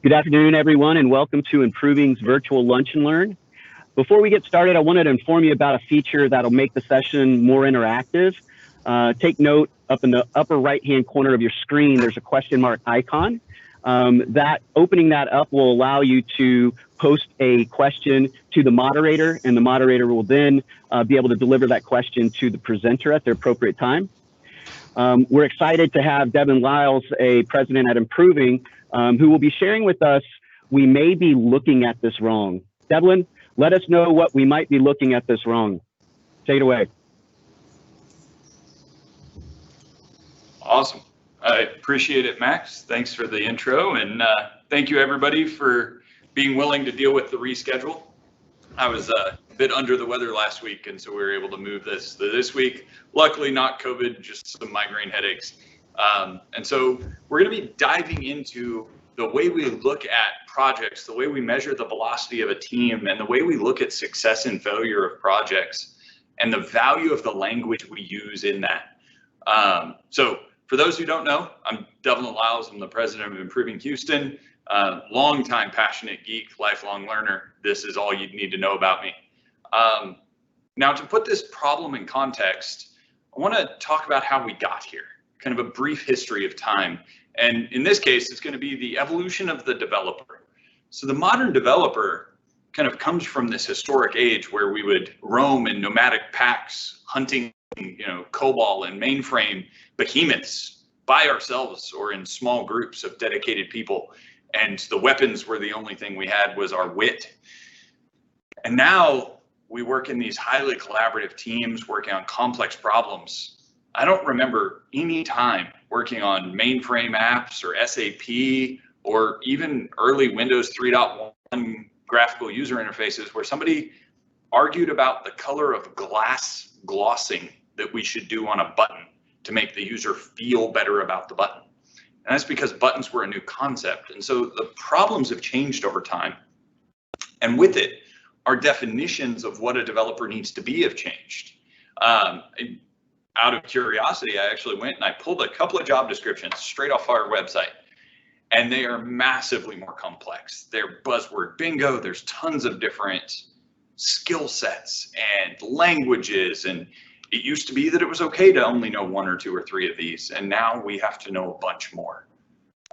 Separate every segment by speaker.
Speaker 1: Good afternoon, everyone, and welcome to Improving's virtual Lunch and Learn. Before we get started, I wanted to inform you about a feature that'll make the session more interactive. Take note, up in the upper right-hand corner of your screen, there's a question mark icon. Opening that up will allow you to post a question to the moderator, and the moderator will then be able to deliver that question to the presenter at the appropriate time. We're excited to have Devlin Liles, a president at Improving, who will be sharing with us, we may be looking at this wrong. Devlin, let us know what we might be looking at this wrong. Take it away.
Speaker 2: Awesome. I appreciate it, Max. Thanks for the intro, and thank you everybody for being willing to deal with the reschedule. I was a bit under the weather last week, and so we were able to move this week. Luckily not COVID, just some migraine headaches. And so we're going to be diving into the way we look at projects, the way we measure the velocity of a team, and the way we look at success and failure of projects, and the value of the language we use in that. So for those who don't know, I'm Devlin Liles. I'm the president of Improving Houston, longtime passionate geek, lifelong learner. This is all you need to know about me. Now, to put this problem in context, I want to talk about how we got here, kind of a brief history of time. And in this case, it's going to be the evolution of the developer. So the modern developer kind of comes from this historic age where we would roam in nomadic packs, hunting, COBOL and mainframe behemoths by ourselves or in small groups of dedicated people. And the weapons were the only thing we had was our wit. And now we work in these highly collaborative teams working on complex problems. I don't remember any time working on mainframe apps or SAP or even early Windows 3.1 graphical user interfaces where somebody argued about the color of glass glossing that we should do on a button to make the user feel better about the button. And that's because buttons were a new concept. And so the problems have changed over time. And with it, our definitions of what a developer needs to be have changed. Out of curiosity, I actually went and I pulled a couple of job descriptions straight off our website, and they are massively more complex. They're buzzword bingo. There's tons of different skill sets and languages, and it used to be that it was okay to only know one or two or three of these, and now we have to know a bunch more.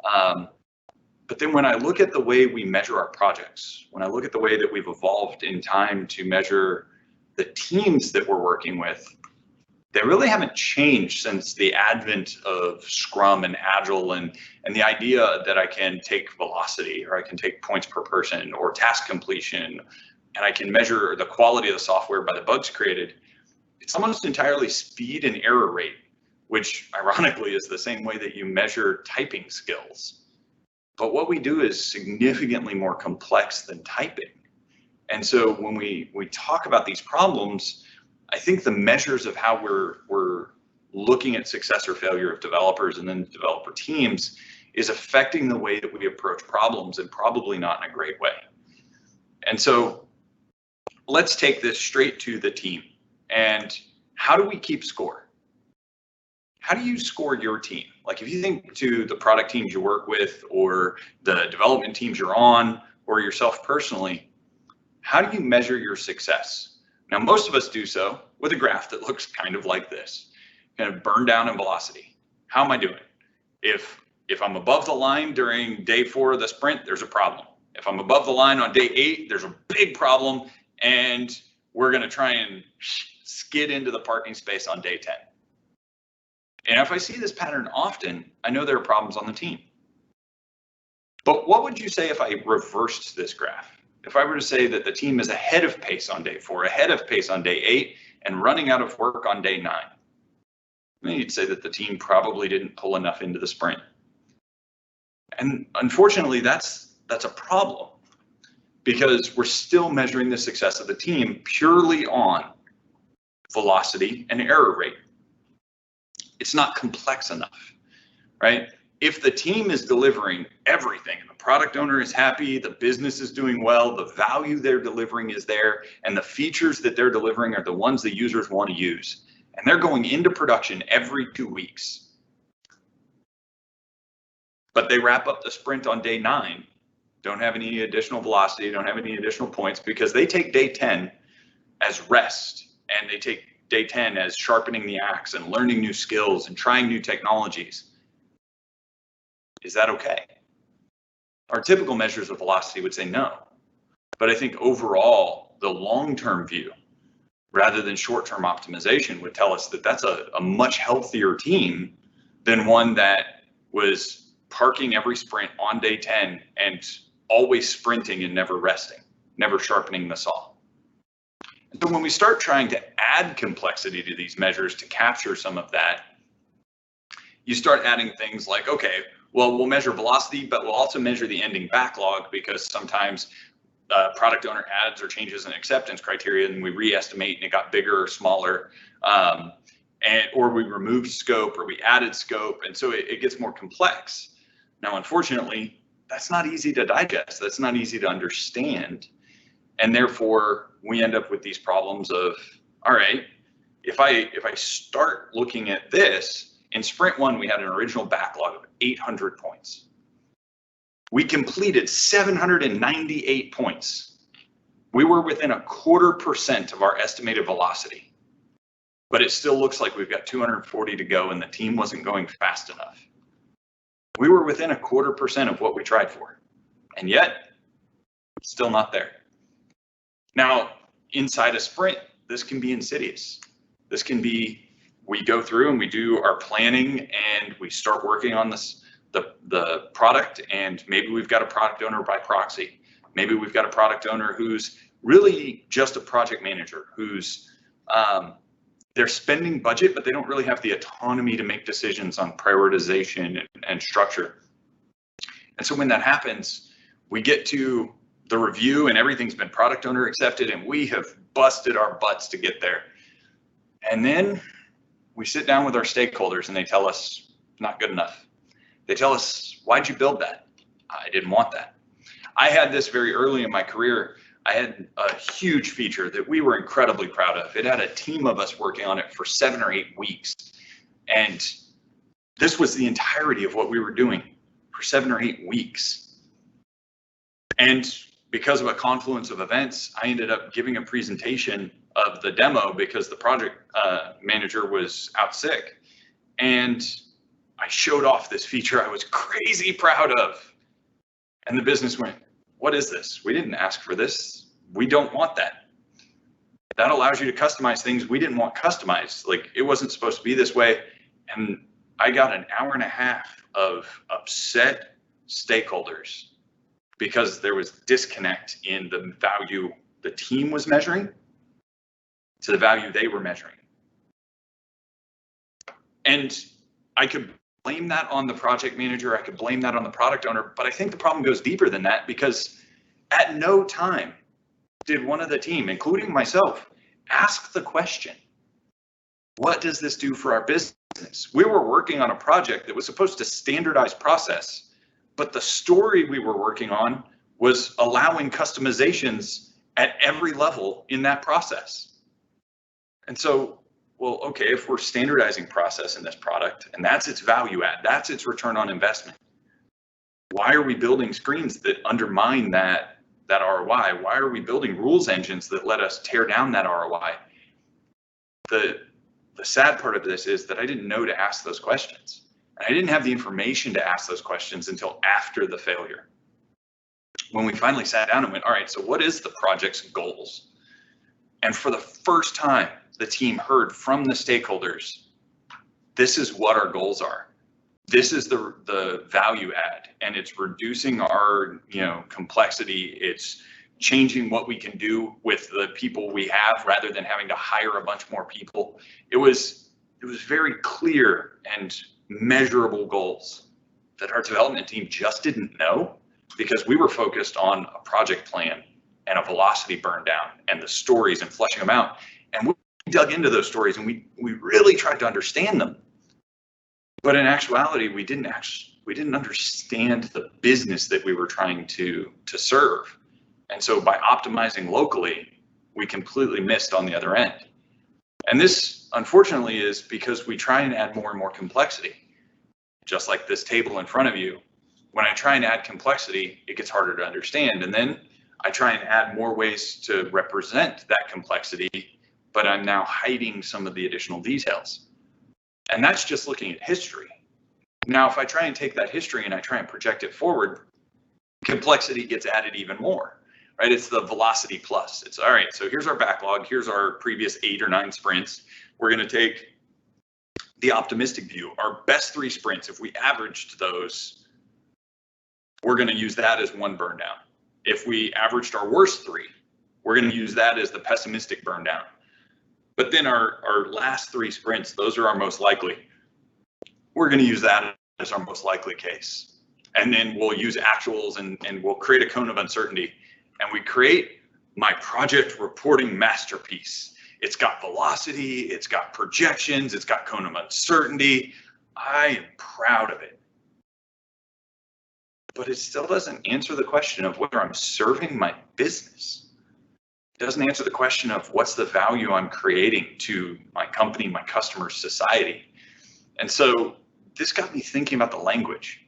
Speaker 2: But then when I look at the way we measure our projects, when I look at the way that we've evolved in time to measure the teams that we're working with, they really haven't changed since the advent of Scrum and Agile and the idea that I can take velocity, or I can take points per person, or task completion, and I can measure the quality of the software by the bugs created. It's almost entirely speed and error rate, which ironically is the same way that you measure typing skills. But what we do is significantly more complex than typing. And so when we talk about these problems, I think the measures of how we're looking at success or failure of developers and then developer teams is affecting the way that we approach problems, and probably not in a great way. And so let's take this straight to the team. And how do we keep score? How do you score your team? Like if you think to the product teams you work with, or the development teams you're on, or yourself personally, how do you measure your success? Now, most of us do so with a graph that looks kind of like this, kind of burn down in velocity. How am I doing? If I'm above the line during day 4 of the sprint, there's a problem. If I'm above the line on day 8, there's a big problem, and we're going to try and skid into the parking space on day 10. And if I see this pattern often, I know there are problems on the team. But what would you say if I reversed this graph? If I were to say that the team is ahead of pace on day 4, ahead of pace on day 8, and running out of work on day 9, then you'd say that the team probably didn't pull enough into the sprint. And unfortunately, that's a problem, because we're still measuring the success of the team purely on velocity and error rate. It's not complex enough, right? If the team is delivering everything, and the product owner is happy, the business is doing well, the value they're delivering is there, and the features that they're delivering are the ones the users want to use, and they're going into production every 2 weeks, but they wrap up the sprint on day 9, don't have any additional velocity, don't have any additional points, because they take day 10 as rest, and they take day 10 as sharpening the axe and learning new skills and trying new technologies. Is that okay? Our typical measures of velocity would say no. But I think overall, the long-term view, rather than short-term optimization, would tell us that that's a much healthier team than one that was parking every sprint on day 10 and always sprinting and never resting, never sharpening the saw. And so when we start trying to add complexity to these measures to capture some of that, you start adding things like, okay, well, we'll measure velocity, but we'll also measure the ending backlog, because sometimes product owner adds or changes an acceptance criteria and we re-estimate and it got bigger or smaller, or we removed scope or we added scope, and so it gets more complex. Now, unfortunately, that's not easy to digest. That's not easy to understand. And therefore, we end up with these problems of, all right, if I start looking at this, in sprint 1, we had an original backlog of 800 points. We completed 798 points. We were within 0.25% of our estimated velocity, but it still looks like we've got 240 to go and the team wasn't going fast enough. We were within 0.25% of what we tried for, and yet still not there. Now, inside a sprint, this can be insidious. This can be, we go through and we do our planning and we start working on this, the product, and maybe we've got a product owner by proxy. Maybe we've got a product owner who's really just a project manager, who's they're spending budget, but they don't really have the autonomy to make decisions on prioritization and structure. And so when that happens, we get to the review and everything's been product owner accepted and we have busted our butts to get there. And then we sit down with our stakeholders and they tell us not good enough. They tell us, why'd you build that? I didn't want that. I had this very early in my career. I had a huge feature that we were incredibly proud of. It had a team of us working on it for 7 or 8 weeks. And this was the entirety of what we were doing for 7 or 8 weeks. And because of a confluence of events, I ended up giving a presentation of the demo because the project manager was out sick. And I showed off this feature I was crazy proud of. And the business went, what is this? We didn't ask for this. We don't want that. That allows you to customize things we didn't want customized. Like, it wasn't supposed to be this way. And I got an hour and a half of upset stakeholders because there was disconnect in the value the team was measuring to the value they were measuring. And I could blame that on the project manager, I could blame that on the product owner, but I think the problem goes deeper than that, because at no time did one of the team, including myself, ask the question, what does this do for our business? We were working on a project that was supposed to standardize process, but the story we were working on was allowing customizations at every level in that process. And so, well, okay, if we're standardizing process in this product and that's its value add, that's its return on investment, why are we building screens that undermine that ROI? Why are we building rules engines that let us tear down that ROI? The sad part of this is that I didn't know to ask those questions. And I didn't have the information to ask those questions until after the failure. When we finally sat down and went, all right, so what is the project's goals? And for the first time, the team heard from the stakeholders, this is what our goals are. This is the value add, and it's reducing our complexity. It's changing what we can do with the people we have rather than having to hire a bunch more people. It was very clear and measurable goals that our development team just didn't know, because we were focused on a project plan and a velocity burn down and the stories and fleshing them out. And we dug into those stories and we really tried to understand them. But in actuality, we didn't understand the business that we were trying to serve. And so by optimizing locally, we completely missed on the other end. And this, unfortunately, is because we try and add more and more complexity. Just like this table in front of you, When I try and add complexity, it gets harder to understand. And then I try and add more ways to represent that complexity, but I'm now hiding some of the additional details. And that's just looking at history. Now, if I try and take that history and I try and project it forward, complexity gets added even more, right? It's the velocity plus. It's all right, so here's our backlog. Here's our previous 8 or 9 sprints. We're going to take the optimistic view, our best 3 sprints. If we averaged those, we're going to use that as one burn down. If we averaged our worst 3, we're going to use that as the pessimistic burn down. But then our last 3 sprints, those are our most likely. We're going to use that as our most likely case. And then we'll use actuals and we'll create a cone of uncertainty. And we create my project reporting masterpiece. It's got velocity, it's got projections, it's got cone of uncertainty. I am proud of it. But it still doesn't answer the question of whether I'm serving my business. It doesn't answer the question of what's the value I'm creating to my company, my customers, society. And so this got me thinking about the language.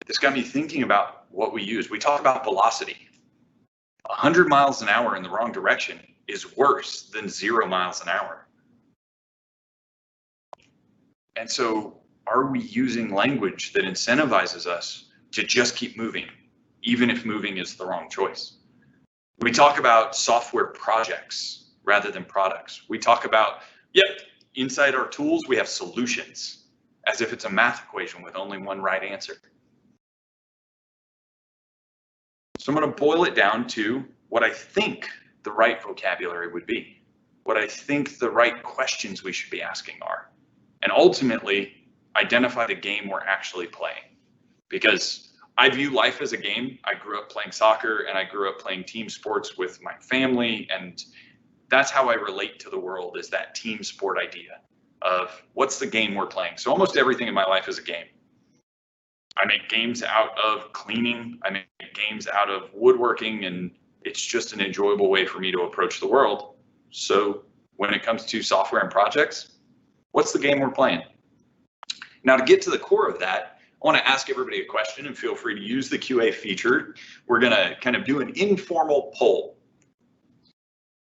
Speaker 2: This got me thinking about what we use. We talk about velocity. 100 miles an hour in the wrong direction is worse than 0 miles an hour. And so are we using language that incentivizes us to just keep moving, even if moving is the wrong choice? We talk about software projects rather than products. We talk about, inside our tools, we have solutions, as if it's a math equation with only one right answer. So I'm going to boil it down to what I think the right vocabulary would be, what I think the right questions we should be asking are, and ultimately identify the game we're actually playing. Because I view life as a game. I grew up playing soccer and I grew up playing team sports with my family, and that's how I relate to the world, is that team sport idea of what's the game we're playing. So almost everything in my life is a game. I make games out of cleaning, I make games out of woodworking, and it's just an enjoyable way for me to approach the world. So when it comes to software and projects, what's the game we're playing? Now, to get to the core of that, I want to ask everybody a question, and feel free to use the QA feature. We're going to kind of do an informal poll.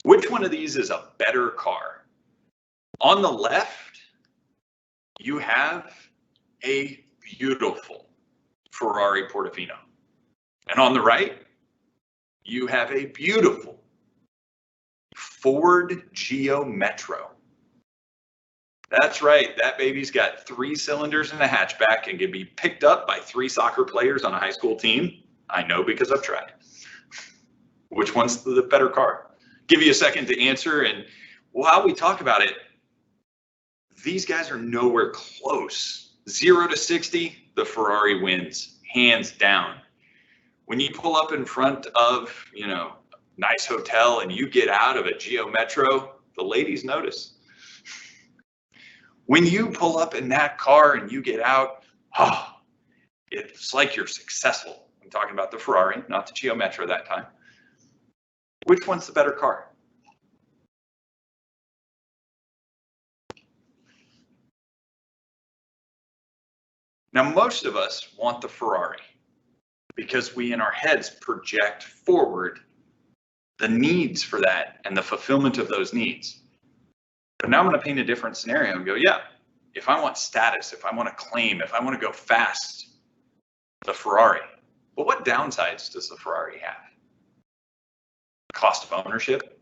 Speaker 2: Which one of these is a better car? On the left, you have a beautiful Ferrari Portofino. And on the right, you have a beautiful Ford Geo Metro. That's right, that baby's got 3 cylinders and a hatchback and can be picked up by 3 soccer players on a high school team. I know because I've tried. Which one's the better car? Give you a second to answer, and while we talk about it, these guys are nowhere close. 0 to 60, the Ferrari wins, hands down. When you pull up in front of, nice hotel and you get out of a Geo Metro, the ladies notice. When you pull up in that car and you get out, it's like you're successful. I'm talking about the Ferrari, not the Geo Metro that time. Which one's the better car? Now, most of us want the Ferrari because we in our heads project forward the needs for that and the fulfillment of those needs. But now I'm going to paint a different scenario and go, if I want status, if I want to claim, if I want to go fast, the Ferrari. But what downsides does the Ferrari have? Cost of ownership,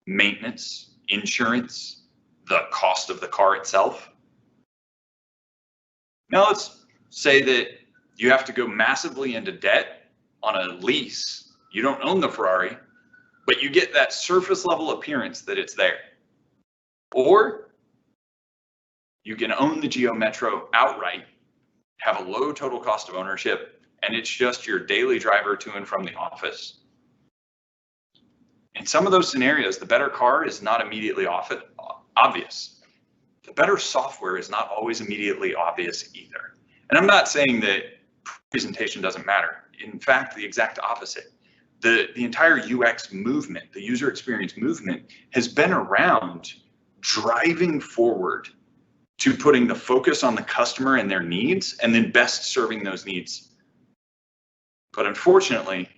Speaker 2: maintenance, insurance, the cost of the car itself. Now let's say that you have to go massively into debt on a lease. You don't own the Ferrari, but you get that surface level appearance that it's there. Or you can own the Geo Metro outright, have a low total cost of ownership, and it's just your daily driver to and from the office. In some of those scenarios, the better car is not immediately obvious. The better software is not always immediately obvious either. And I'm not saying that presentation doesn't matter. In fact, the exact opposite. The entire UX movement, the user experience movement, has been around driving forward to putting the focus on the customer and their needs, and then best serving those needs But unfortunately,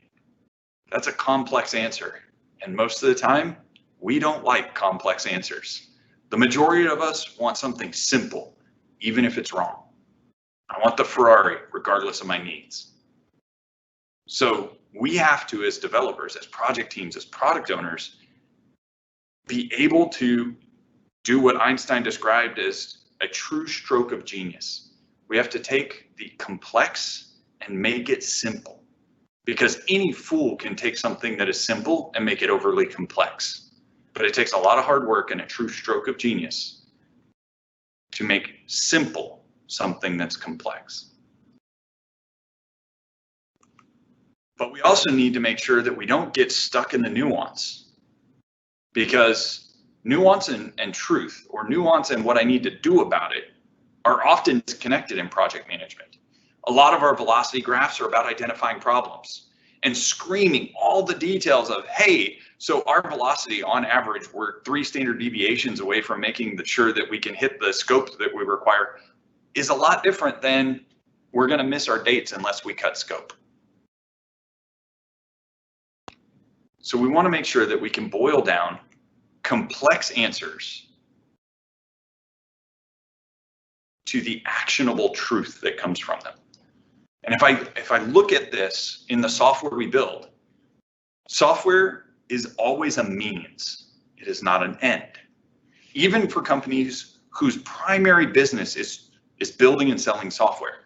Speaker 2: that's a complex answer. And most of the time, we don't like complex answers. The majority of us want something simple, even if it's wrong. I want the Ferrari, regardless of my needs. So we have to, as developers, as project teams, as product owners, be able to do what Einstein described as a true stroke of genius. We have to take the complex and make it simple, because any fool can take something that is simple and make it overly complex. But it takes a lot of hard work and a true stroke of genius to make simple something that's complex. But we also need to make sure that we don't get stuck in the nuance, because nuance and truth, or nuance and what I need to do about it, are often disconnected in project management. A lot of our velocity graphs are about identifying problems and screaming all the details of, hey, so our velocity on average, we're 3 standard deviations away from making sure that we can hit the scope that we require, is a lot different than we're going to miss our dates unless we cut scope. So we want to make sure that we can boil down complex answers to the actionable truth that comes from them. And if I look at this in the software we build, software is always a means. It is not an end. Even for companies whose primary business is building and selling software,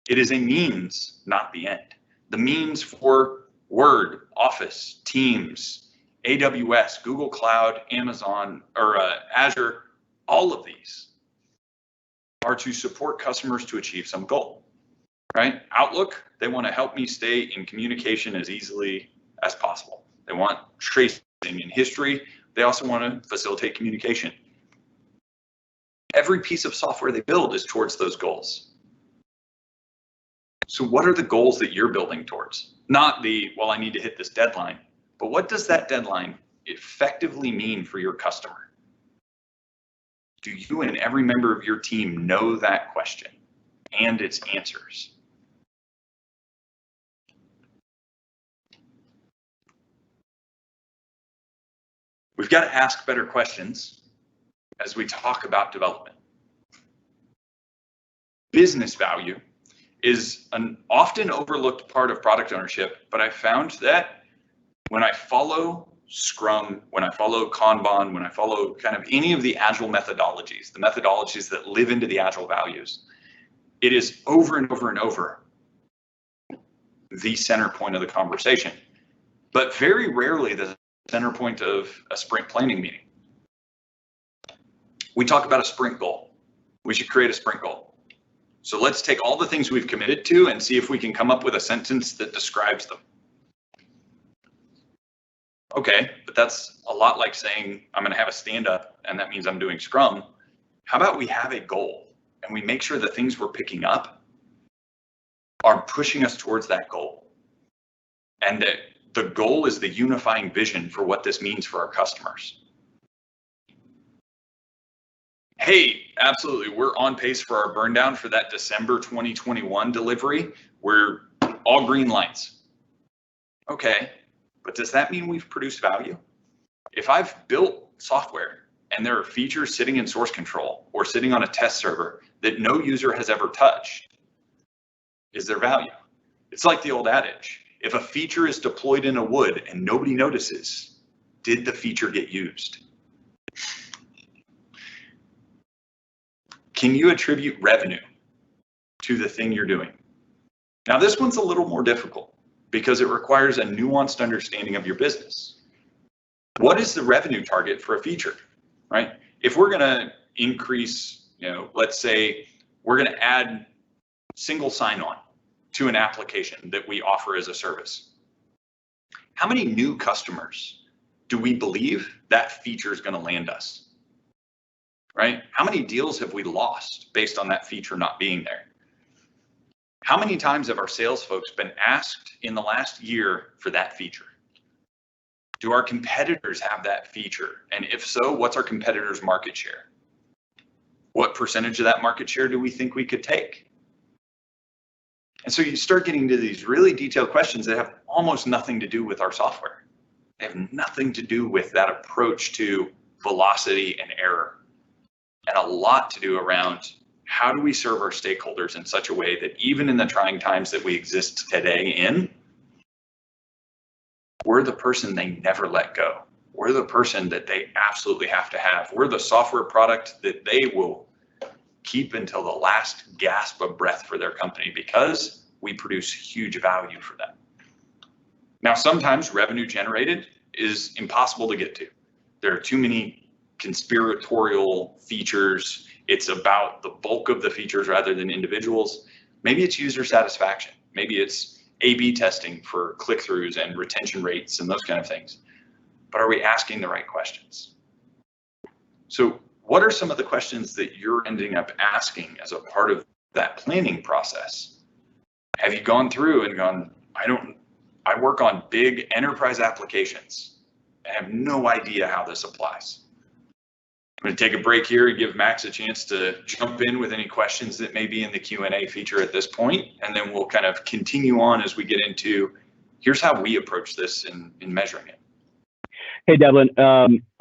Speaker 2: it is a means, not the end. The means for Word, Office, Teams, AWS, Google Cloud, Amazon, or Azure, all of these are to support customers to achieve some goal, right? Outlook, they want to help me stay in communication as easily as possible. They want tracing in history. They also want to facilitate communication. Every piece of software they build is towards those goals. So what are the goals that you're building towards? Not the, well, I need to hit this deadline, but what does that deadline effectively mean for your customer? Do you and every member of your team know that question and its answers? We've got to ask better questions as we talk about development. Business value is an often overlooked part of product ownership, but I found that when I follow Scrum, when I follow Kanban, when I follow kind of any of the Agile methodologies, the methodologies that live into the Agile values, it is over and over and over the center point of the conversation, but very rarely the center point of a sprint planning meeting. We talk about a sprint goal. We should create a sprint goal. So let's take all the things we've committed to and see if we can come up with a sentence that describes them. Okay, but that's a lot like saying I'm going to have a stand-up and that means I'm doing Scrum. How about we have a goal and we make sure the things we're picking up are pushing us towards that goal, and that the goal is the unifying vision for what this means for our customers. Hey, absolutely, we're on pace for our burn down for that December 2021 delivery. We're all green lights. Okay. But does that mean we've produced value? If I've built software and there are features sitting in source control or sitting on a test server that no user has ever touched, is there value? It's like the old adage, if a feature is deployed in a wood and nobody notices, did the feature get used? Can you attribute revenue to the thing you're doing? Now, this one's a little more difficult, because it requires a nuanced understanding of your business. What is the revenue target for a feature, right? If we're gonna increase, let's say we're gonna add single sign-on to an application that we offer as a service. How many new customers do we believe that feature is gonna land us, right? How many deals have we lost based on that feature not being there? How many times have our sales folks been asked in the last year for that feature? Do our competitors have that feature? And if so, what's our competitors' market share? What percentage of that market share do we think we could take? And so you start getting into these really detailed questions that have almost nothing to do with our software. They have nothing to do with that approach to velocity and error, and a lot to do around how do we serve our stakeholders in such a way that even in the trying times that we exist today in, we're the person they never let go. We're the person that they absolutely have to have. We're the software product that they will keep until the last gasp of breath for their company because we produce huge value for them. Now, sometimes revenue generated is impossible to get to. There are too many conspiratorial features. It's about the bulk of the features rather than individuals. Maybe it's user satisfaction. Maybe it's A/B testing for click-throughs and retention rates and those kind of things. But are we asking the right questions? So what are some of the questions that you're ending up asking as a part of that planning process? Have you gone through and gone, I work on big enterprise applications. I have no idea how this applies. I'm going to take a break here and give Max a chance to jump in with any questions that may be in the Q&A feature at this point, and then we'll kind of continue on as we get into, here's how we approach this in measuring it.
Speaker 1: Hey, Devlin.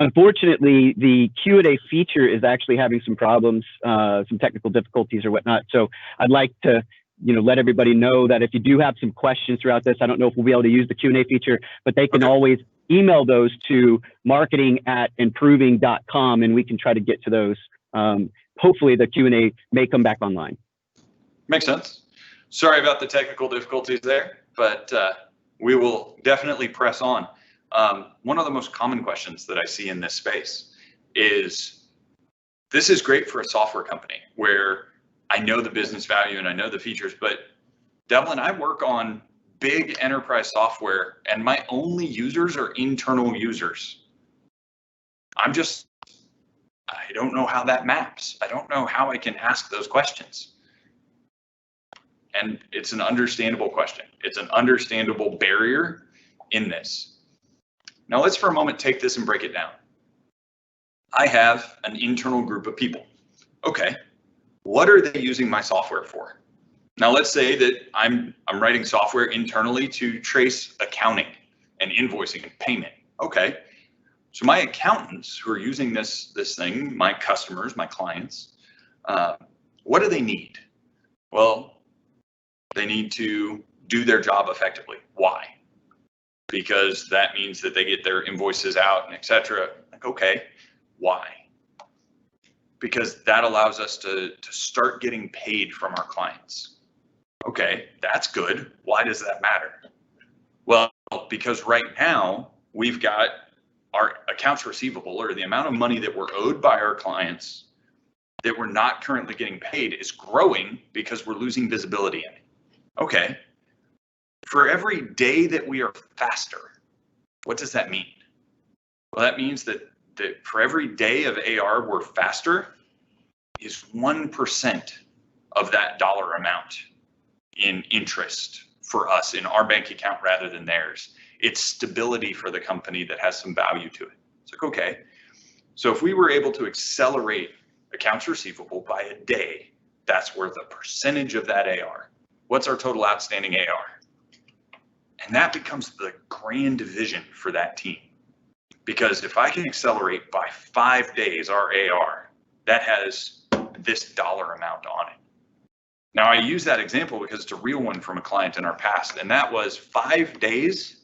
Speaker 1: Unfortunately, the Q&A feature is actually having some problems, some technical difficulties or whatnot. So I'd like to, let everybody know that if you do have some questions throughout this, I don't know if we'll be able to use the Q&A feature, but they can always email those to marketing@improving.com, and we can try to get to those. Hopefully, the Q&A may come back online.
Speaker 2: Makes sense. Sorry about the technical difficulties there, but we will definitely press on. One of the most common questions that I see in this space is, this is great for a software company where I know the business value and I know the features, but Devlin, I work on big enterprise software and my only users are internal users. I don't know how that maps. I don't know how I can ask those questions. And it's an understandable question. It's an understandable barrier in this. Now let's for a moment take this and break it down. I have an internal group of people. Okay, what are they using my software for? Now let's say that I'm writing software internally to trace accounting and invoicing and payment. Okay, so my accountants who are using this thing, my customers, my clients, what do they need? Well, they need to do their job effectively. Why? Because that means that they get their invoices out and etc. Like, okay, why? Because that allows us to start getting paid from our clients. Okay, that's good. Why does that matter? Well, because right now we've got our accounts receivable, or the amount of money that we're owed by our clients that we're not currently getting paid is growing because we're losing visibility in it. Okay. For every day that we are faster, what does that mean? Well, that means that for every day of AR we're faster is 1% of that dollar amount in interest for us in our bank account rather than theirs. It's stability for the company that has some value to it. It's like, okay, so if we were able to accelerate accounts receivable by a day, that's worth a percentage of that AR. What's our total outstanding AR? And that becomes the grand vision for that team. Because if I can accelerate by 5 days our AR, that has this dollar amount on it. Now I use that example because it's a real one from a client in our past, and that was 5 days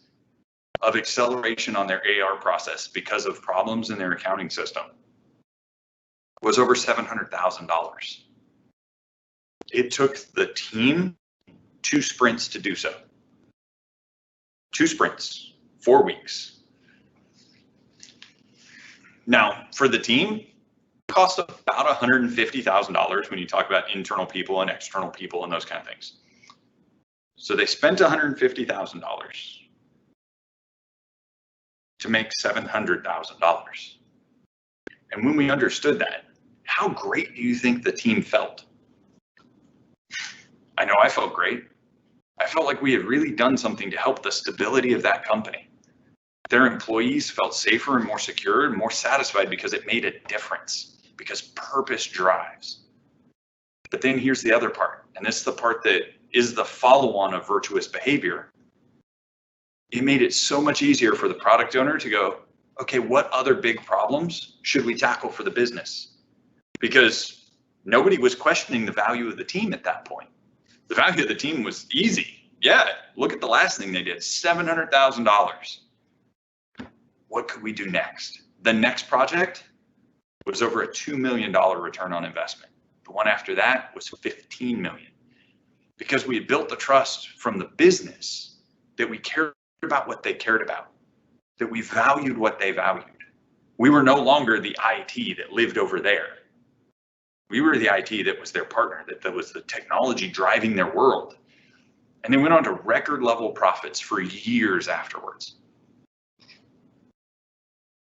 Speaker 2: of acceleration on their AR process because of problems in their accounting system was over $700,000. It took the team 2 sprints to do so. 2 sprints, 4 weeks. Now, for the team, it cost about $150,000 when you talk about internal people and external people and those kind of things. So they spent $150,000 to make $700,000. And when we understood that, how great do you think the team felt? I know I felt great. I felt like we had really done something to help the stability of that company. Their employees felt safer and more secure and more satisfied because it made a difference, because purpose drives. But then here's the other part, and this is the part that is the follow-on of virtuous behavior. It made it so much easier for the product owner to go, okay, what other big problems should we tackle for the business? Because nobody was questioning the value of the team at that point. The value of the team was easy. Yeah, look at the last thing they did, $700,000. What could we do next? The next project was over a $2 million return on investment. The one after that was $15 million. Because we had built the trust from the business that we cared about what they cared about, that we valued what they valued. We were no longer the IT that lived over there. We were the IT that was their partner, that was the technology driving their world. And they went on to record level profits for years afterwards.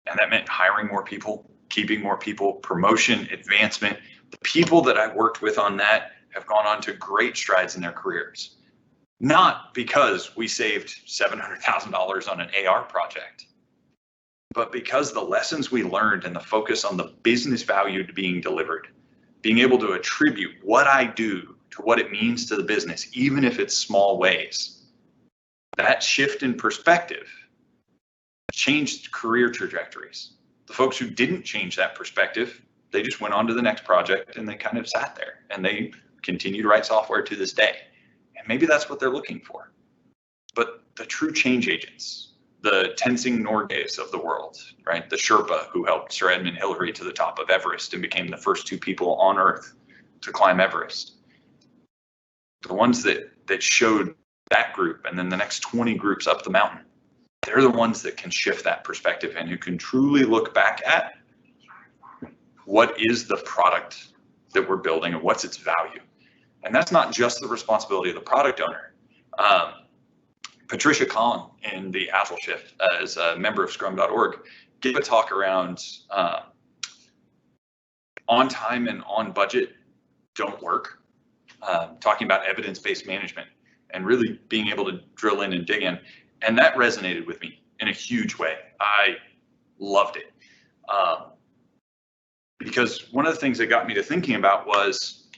Speaker 2: And that meant hiring more people, keeping more people, promotion, advancement. The people that I worked with on that have gone on to great strides in their careers. Not because we saved $700,000 on an AR project, but because the lessons we learned and the focus on the business value being delivered, being able to attribute what I do to what it means to the business, even if it's small ways, that shift in perspective changed career trajectories. The folks who didn't change that perspective, they just went on to the next project and they kind of sat there and they continue to write software to this day. And maybe that's what they're looking for. But the true change agents, the Tenzing Norgays of the world, right? The Sherpa who helped Sir Edmund Hillary to the top of Everest and became the first 2 people on Earth to climb Everest. The ones that showed that group and then the next 20 groups up the mountain, they're the ones that can shift that perspective and who can truly look back at what is the product that we're building and what's its value. And that's not just the responsibility of the product owner. Patricia Kahn in the Agile Shift, as a member of Scrum.org, gave a talk around on time and on budget don't work, talking about evidence-based management and really being able to drill in and dig in. And that resonated with me in a huge way. I loved it. Because one of the things that got me to thinking about was,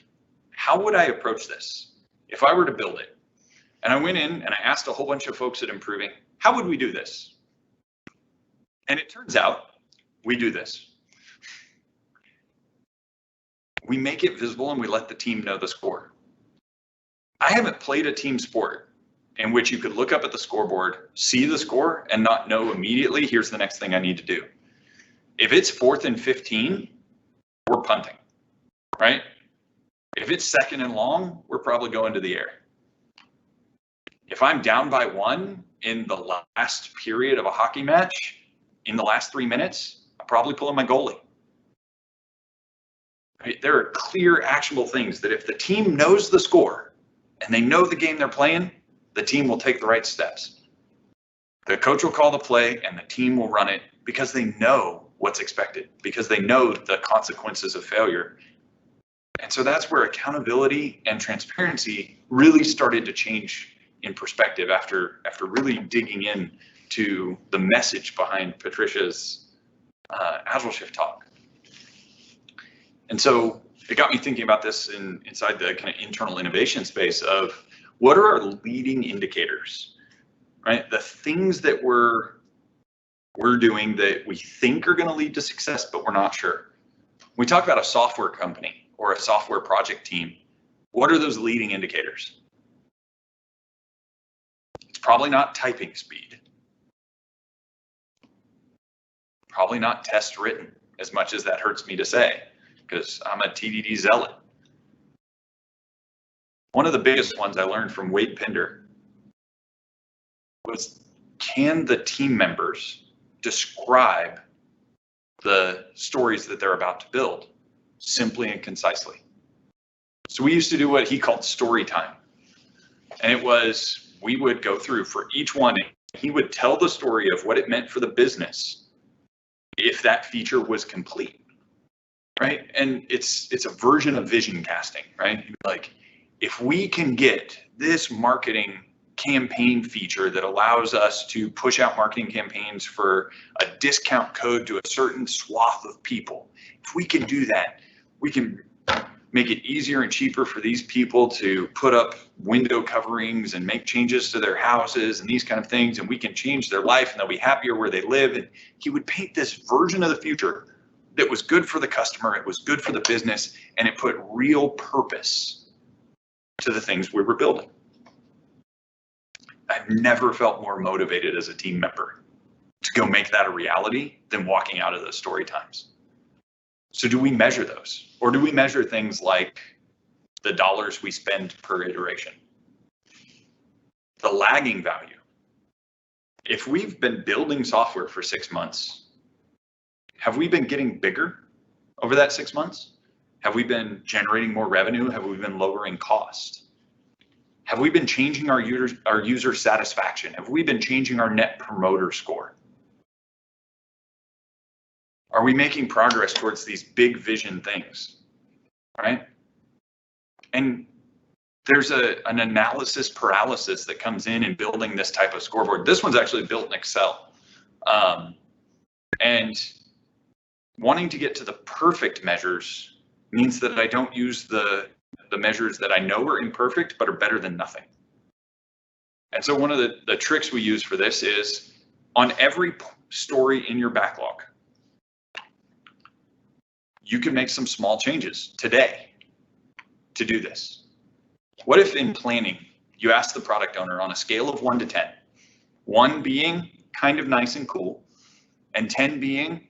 Speaker 2: how would I approach this if I were to build it? And I went in and I asked a whole bunch of folks at Improving, how would we do this? And it turns out we do this. We make it visible and we let the team know the score. I haven't played a team sport in which you could look up at the scoreboard, see the score, and not know immediately, here's the next thing I need to do. If it's 4th and 15, we're punting, right? If it's 2nd and long, we're probably going to the air. If I'm down by 1 in the last period of a hockey match, in the last 3 minutes, I'm probably pulling my goalie. Right? There are clear, actionable things that if the team knows the score and they know the game they're playing, the team will take the right steps. The coach will call the play and the team will run it because they know what's expected, because they know the consequences of failure. And so that's where accountability and transparency really started to change in perspective after really digging in to the message behind Patricia's Agile Shift talk. And so it got me thinking about this inside the kind of internal innovation space of what are our leading indicators, right? The things that we're doing that we think are going to lead to success, but we're not sure. We talk about a software company or a software project team. What are those leading indicators? It's probably not typing speed. Probably not test written, as much as that hurts me to say, because I'm a TDD zealot. One of the biggest ones I learned from Wade Pinder was, can the team members describe the stories that they're about to build simply and concisely? So we used to do what he called story time. And it was, we would go through for each one, and he would tell the story of what it meant for the business if that feature was complete, right? And it's a version of vision casting, right? Like, if we can get this marketing campaign feature that allows us to push out marketing campaigns for a discount code to a certain swath of people, if we can do that, we can make it easier and cheaper for these people to put up window coverings and make changes to their houses and these kind of things, and we can change their life and they'll be happier where they live. And he would paint this version of the future that was good for the customer, it was good for the business, and it put real purpose to the things we were building. I've never felt more motivated as a team member to go make that a reality than walking out of those story times. So do we measure those? Or do we measure things like the dollars we spend per iteration? The lagging value. If we've been building software for 6 months, have we been getting bigger over that 6 months? Have we been generating more revenue? Have we been lowering cost? Have we been changing our user satisfaction? Have we been changing our net promoter score? Are we making progress towards these big vision things, right? And there's an analysis paralysis that comes in building this type of scoreboard. This one's actually built in Excel. And wanting to get to the perfect measures means that I don't use the measures that I know are imperfect, but are better than nothing. And so one of the tricks we use for this is on every story in your backlog, you can make some small changes today to do this. What if in planning, you ask the product owner on a scale of 1 to 10, 1 being kind of nice and cool, and 10 being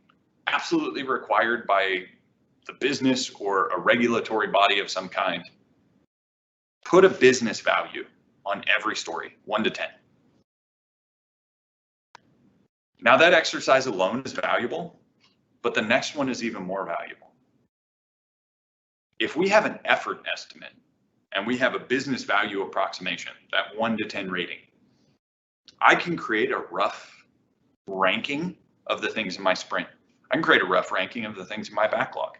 Speaker 2: absolutely required by the business or a regulatory body of some kind, put a business value on every story, 1 to 10. Now that exercise alone is valuable, but the next one is even more valuable. If we have an effort estimate and we have a business value approximation, that 1 to 10 rating, I can create a rough ranking of the things in my sprint. I can create a rough ranking of the things in my backlog.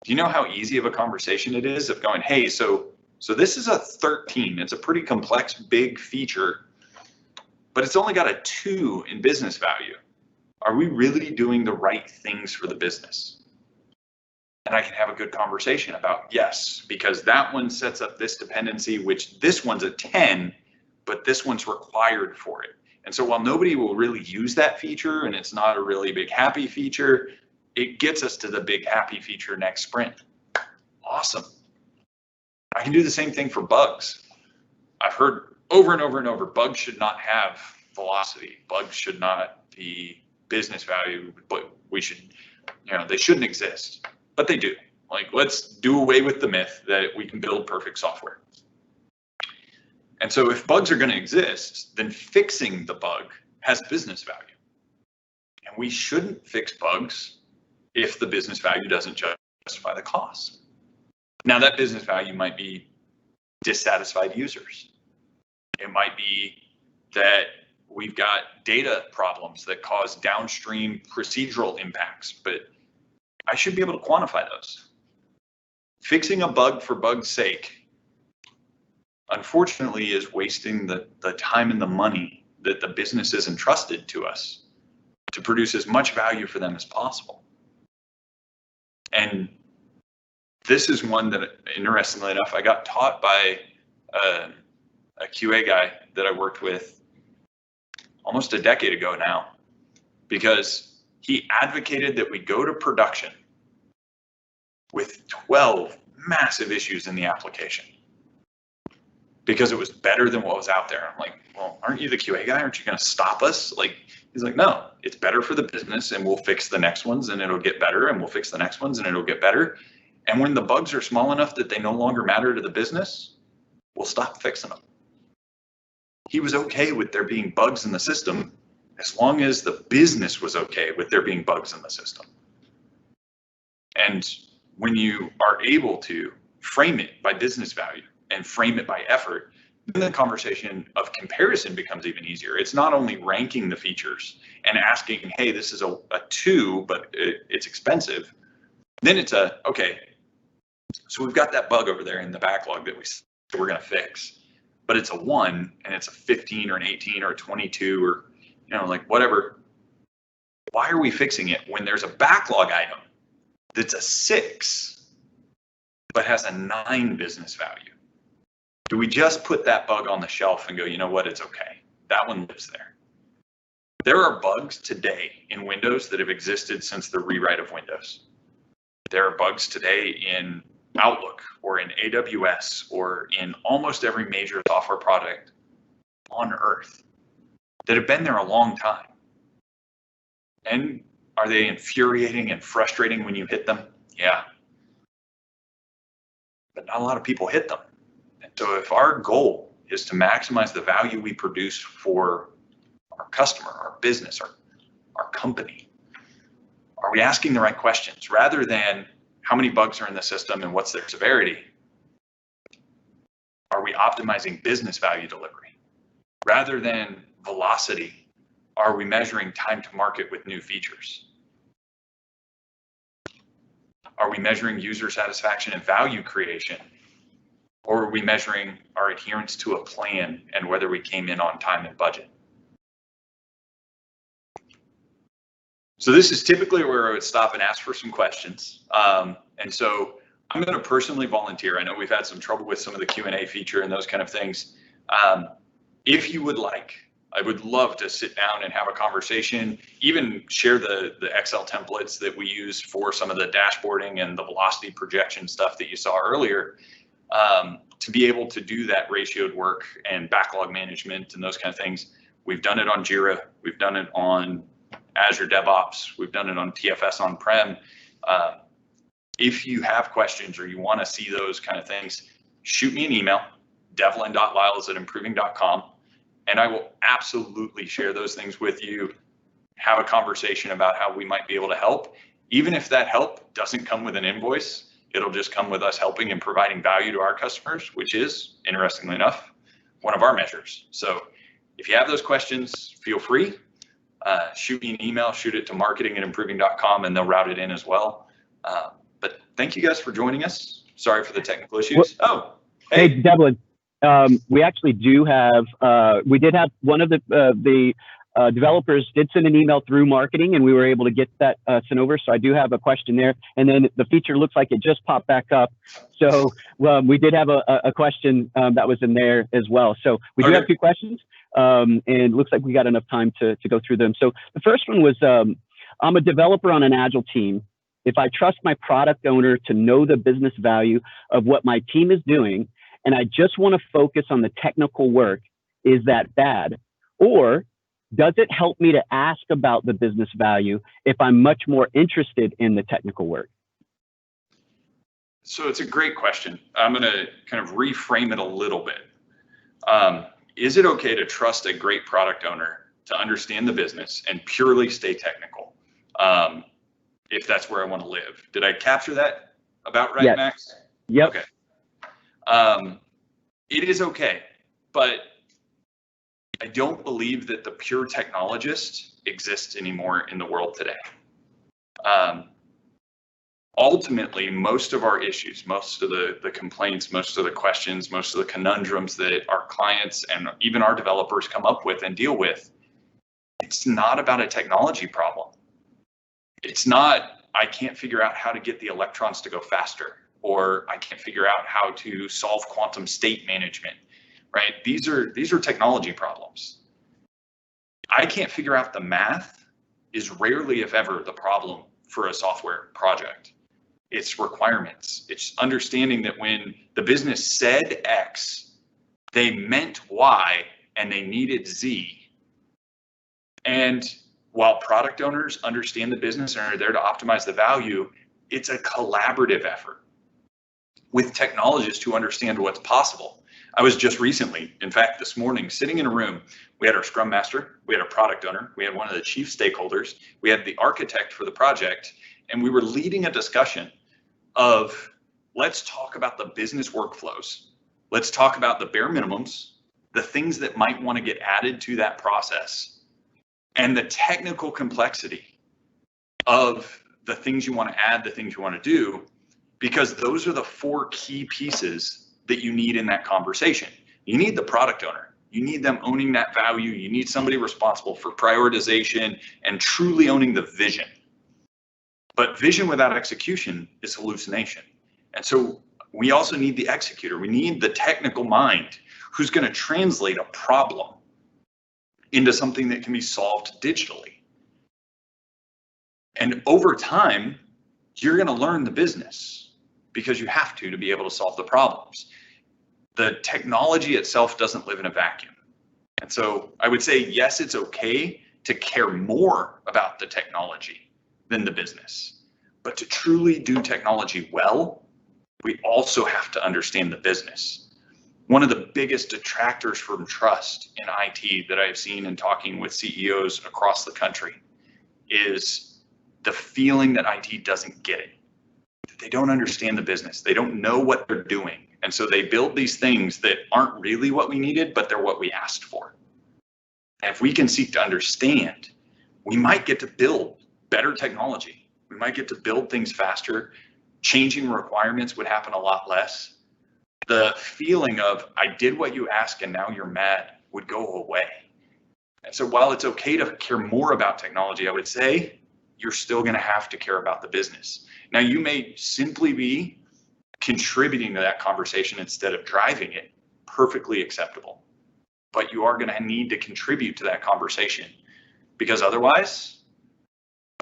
Speaker 2: Do you know how easy of a conversation it is of going, hey, so this is a 13. It's a pretty complex, big feature, but it's only got a 2 in business value. Are we really doing the right things for the business? And I can have a good conversation about, yes, because that one sets up this dependency, which this one's a 10, but this one's required for it. And so while nobody will really use that feature and it's not a really big happy feature, it gets us to the big happy feature next sprint. Awesome. I can do the same thing for bugs. I've heard over and over and over, bugs should not have velocity. Bugs should not be business value, but we should, they shouldn't exist. But they do. Like, let's do away with the myth that we can build perfect software. And so if bugs are going to exist, then fixing the bug has business value. And we shouldn't fix bugs if the business value doesn't justify the cost. Now that business value might be dissatisfied users. It might be that we've got data problems that cause downstream procedural impacts, but I should be able to quantify those. Fixing a bug for bug's sake, unfortunately, is wasting the time and the money that the business is entrusted to us to produce as much value for them as possible. And this is one that, interestingly enough, I got taught by a QA guy that I worked with almost a decade ago now, because he advocated that we go to production with 12 massive issues in the application because it was better than what was out there. I'm like, well, aren't you the QA guy? Aren't you going to stop us? Like, he's like, no, it's better for the business and we'll fix the next ones and it'll get better, and we'll fix the next ones and it'll get better. And when the bugs are small enough that they no longer matter to the business, we'll stop fixing them. He was okay with there being bugs in the system as long as the business was okay with there being bugs in the system. And when you are able to frame it by business value and frame it by effort, then the conversation of comparison becomes even easier. It's not only ranking the features and asking, hey, this is a 2, but it's expensive. Then it's okay, so we've got that bug over there in the backlog that we're going to fix, but it's a 1 and it's a 15 or an 18 or a 22 or like whatever. Why are we fixing it when there's a backlog item that's a 6 but has a 9 business value? Do we just put that bug on the shelf and go, you know what, it's okay, that one lives there? There are bugs today in Windows that have existed since the rewrite of Windows. There are bugs today in Outlook or in AWS or in almost every major software product on Earth that have been there a long time. And are they infuriating and frustrating when you hit them? Yeah. But not a lot of people hit them. And so if our goal is to maximize the value we produce for our customer, our business, our company, are we asking the right questions rather than how many bugs are in the system and what's their severity? Are we optimizing business value delivery? Rather than velocity, are we measuring time to market with new features? Are we measuring user satisfaction and value creation? Or are we measuring our adherence to a plan and whether we came in on time and budget? So this is typically where I would stop and ask for some questions. And so I'm going to personally volunteer. I know we've had some trouble with some of the Q&A feature and those kind of things. If you would like, I would love to sit down and have a conversation, even share the Excel templates that we use for some of the dashboarding and the velocity projection stuff that you saw earlier, to be able to do that ratioed work and backlog management and those kind of things. We've done it on Jira. We've done it on Azure DevOps. We've done it on TFS on-prem. If you have questions or you want to see those kind of things, shoot me an email, devlin.liles@improving.com, and I will absolutely share those things with you, have a conversation about how we might be able to help. Even if that help doesn't come with an invoice, it'll just come with us helping and providing value to our customers, which is, interestingly enough, one of our measures. So if you have those questions, feel free. Shoot me an email, shoot it to marketing@improving.com, and they'll route it in as well. But thank you guys for joining us. Sorry for the technical issues.
Speaker 1: Well, hey, Devlin, we actually do have, we did have one of the developers did send an email through marketing, and we were able to get that sent over. So I do have a question there. And then the feature looks like it just popped back up. So we did have a question that was in there as well. So we do have 2 questions. And it looks like we got enough time to go through them. So the first one was, I'm a developer on an Agile team. If I trust my product owner to know the business value of what my team is doing, and I just want to focus on the technical work, is that bad? Or does it help me to ask about the business value if I'm much more interested in the technical work?
Speaker 2: So it's a great question. I'm going to kind of reframe it a little bit. Is it okay to trust a great product owner to understand the business and purely stay technical? If that's where I want to live. Did I capture that about right,
Speaker 1: yes.
Speaker 2: Max?
Speaker 1: Yep.
Speaker 2: Okay. It is okay, but I don't believe that the pure technologist exists anymore in the world today. Ultimately, most of our issues, most of the complaints, most of the questions, most of the conundrums that our clients and even our developers come up with and deal with, it's not about a technology problem. It's not, I can't figure out how to get the electrons to go faster, or I can't figure out how to solve quantum state management, right? These are technology problems. I can't figure out the math is rarely, if ever, the problem for a software project. It's requirements. It's understanding that when the business said X, they meant Y and they needed Z. And while product owners understand the business and are there to optimize the value, it's a collaborative effort with technologists who understand what's possible. I was just recently, in fact, this morning, sitting in a room. We had our Scrum Master, we had a product owner, we had one of the chief stakeholders, we had the architect for the project, and we were leading a discussion of, let's talk about the business workflows. Let's talk about the bare minimums, the things that might want to get added to that process, and the technical complexity of the things you want to add, the things you want to do, because those are the 4 key pieces that you need in that conversation. You need the product owner. You need them owning that value. You need somebody responsible for prioritization and truly owning the vision. But vision without execution is hallucination. And so we also need the executor. We need the technical mind who's going to translate a problem into something that can be solved digitally. And over time, you're going to learn the business because you have to be able to solve the problems. The technology itself doesn't live in a vacuum. And so I would say, yes, it's okay to care more about the technology than the business. But to truly do technology well, we also have to understand the business. One of the biggest detractors from trust in IT that I've seen in talking with CEOs across the country is the feeling that IT doesn't get it. They don't understand the business. They don't know what they're doing. And so they build these things that aren't really what we needed, but they're what we asked for. And if we can seek to understand, we might get to build better technology. We might get to build things faster. Changing requirements would happen a lot less. The feeling of, I did what you asked and now you're mad, would go away. And so while it's okay to care more about technology, I would say you're still going to have to care about the business. Now, you may simply be contributing to that conversation instead of driving it, perfectly acceptable. But you are going to need to contribute to that conversation, because otherwise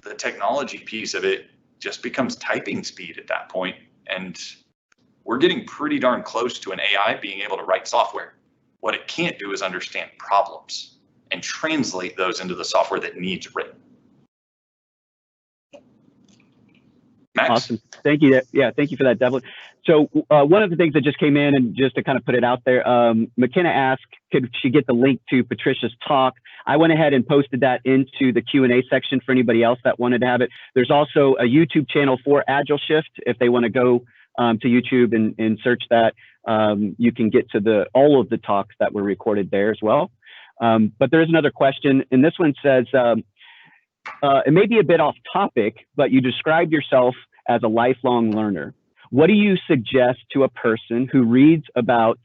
Speaker 2: the technology piece of it just becomes typing speed at that point. And we're getting pretty darn close to an AI being able to write software. What it can't do is understand problems and translate those into the software that needs written. Max?
Speaker 1: Awesome. Thank you. Yeah, thank you for that, Devlin. So one of the things that just came in, and just to kind of put it out there, McKenna asked, could she get the link to Patricia's talk? I went ahead and posted that into the Q&A section for anybody else that wanted to have it. There's also a YouTube channel for Agile Shift. If they want to go to YouTube and search that, you can get to all of the talks that were recorded there as well. But there is another question, and this one says, it may be a bit off topic, but you describe yourself as a lifelong learner. What do you suggest to a person who reads about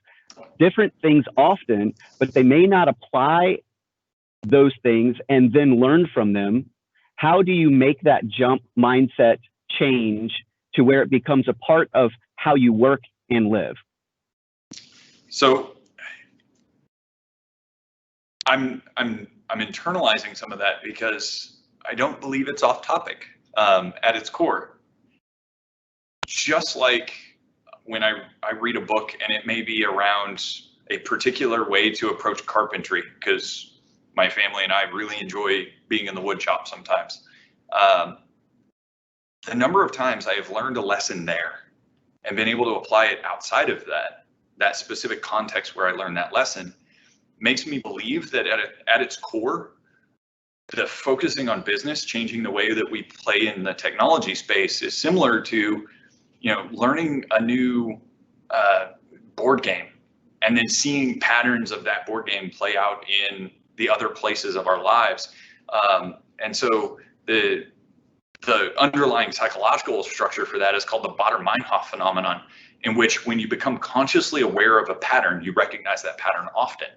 Speaker 1: different things often, but they may not apply those things and then learn from them? How do you make that jump mindset change to where it becomes a part of how you work and live?
Speaker 2: So I'm internalizing some of that because I don't believe it's off topic at its core. Just like when I read a book and it may be around a particular way to approach carpentry, because my family and I really enjoy being in the wood shop sometimes. The number of times I have learned a lesson there and been able to apply it outside of that specific context where I learned that lesson makes me believe that at its core, the focusing on business, changing the way that we play in the technology space is similar to, learning a new board game and then seeing patterns of that board game play out in the other places of our lives. And so the underlying psychological structure for that is called the Baader-Meinhof phenomenon, in which when you become consciously aware of a pattern, you recognize that pattern often.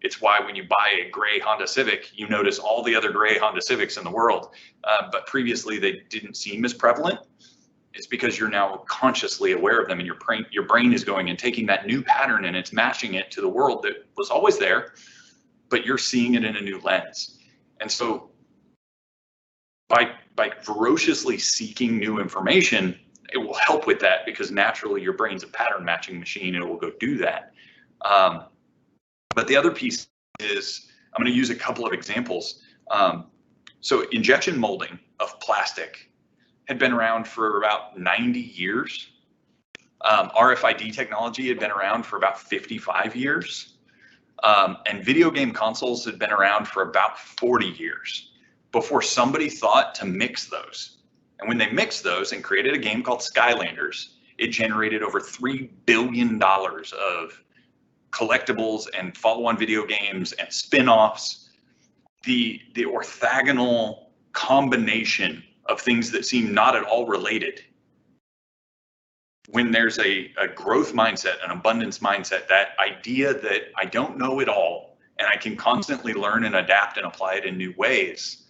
Speaker 2: It's why when you buy a gray Honda Civic, you notice all the other gray Honda Civics in the world, but previously they didn't seem as prevalent. It's because you're now consciously aware of them, and your brain is going and taking that new pattern and it's matching it to the world that was always there, but you're seeing it in a new lens. And so by ferociously seeking new information, it will help with that, because naturally your brain's a pattern matching machine and it will go do that. But the other piece is, I'm going to use a couple of examples. So injection molding of plastic had been around for about 90 years. RFID technology had been around for about 55 years. And video game consoles had been around for about 40 years before somebody thought to mix those. And when they mixed those and created a game called Skylanders, it generated over $3 billion of collectibles and follow-on video games and spin-offs. The orthogonal combination of things that seem not at all related. When there's a growth mindset, an abundance mindset, that idea that I don't know it all and I can constantly learn and adapt and apply it in new ways,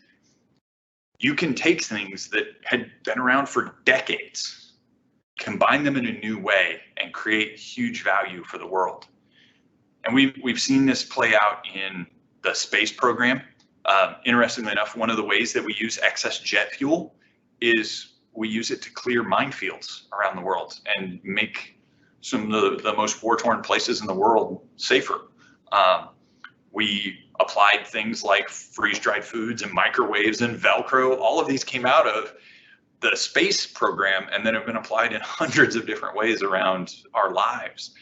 Speaker 2: you can take things that had been around for decades, combine them in a new way, and create huge value for the world. And we've seen this play out in the space program. Interestingly enough, one of the ways that we use excess jet fuel is we use it to clear minefields around the world and make some of the most war-torn places in the world safer. We applied things like freeze-dried foods and microwaves and Velcro. All of these came out of the space program and then have been applied in hundreds of different ways around our lives.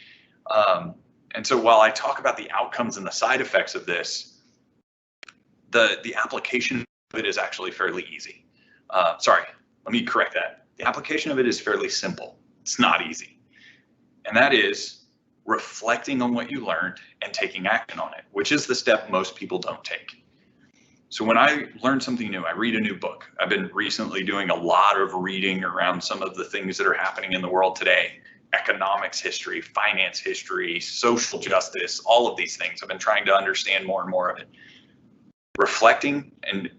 Speaker 2: And so while I talk about the outcomes and the side effects of this, the application of it is actually fairly easy. Sorry, let me correct that. The application of it is fairly simple. It's not easy. And that is reflecting on what you learned and taking action on it, which is the step most people don't take. So when I learn something new, I read a new book. I've been recently doing a lot of reading around some of the things that are happening in the world today. Economics history, finance history, social justice, all of these things. I've been trying to understand more and more of it. Reflecting and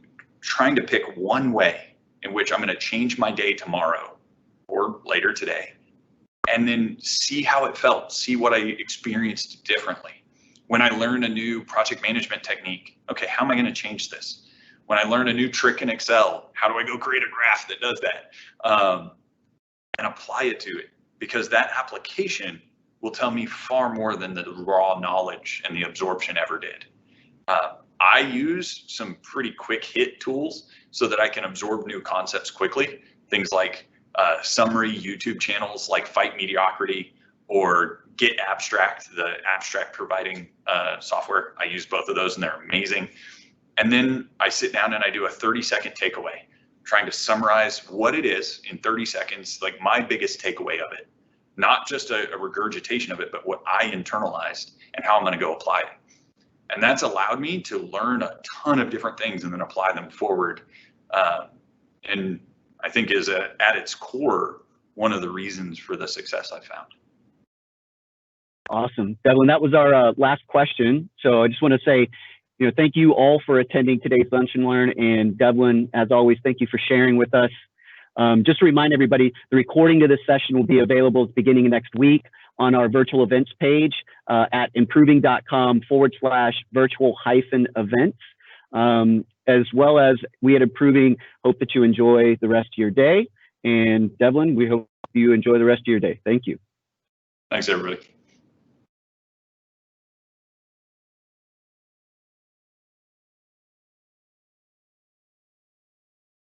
Speaker 2: trying to pick one way in which I'm going to change my day tomorrow or later today, and then see how it felt, see what I experienced differently. When I learn a new project management technique, okay, how am I going to change this? When I learn a new trick in Excel, how do I go create a graph that does that? And apply it to it, because that application will tell me far more than the raw knowledge and the absorption ever did. I use some pretty quick hit tools so that I can absorb new concepts quickly. Things like summary YouTube channels like Fight Mediocrity or Get Abstract, the abstract providing software. I use both of those and they're amazing. And then I sit down and I do a 30-second takeaway, trying to summarize what it is in 30 seconds, like my biggest takeaway of it, not just a regurgitation of it, but what I internalized and how I'm going to go apply it. And that's allowed me to learn a ton of different things and then apply them forward. And I think is at its core, one of the reasons for the success I found.
Speaker 1: Awesome. Devlin, that was our last question. So I just want to say, thank you all for attending today's Lunch and Learn. And Devlin, as always, thank you for sharing with us. Just to remind everybody, the recording of this session will be available beginning next week on our virtual events page at improving.com/virtual-events. As well as we at Improving hope that you enjoy the rest of your day. And Devlin, we hope you enjoy the rest of your day. Thank you.
Speaker 2: Thanks, everybody.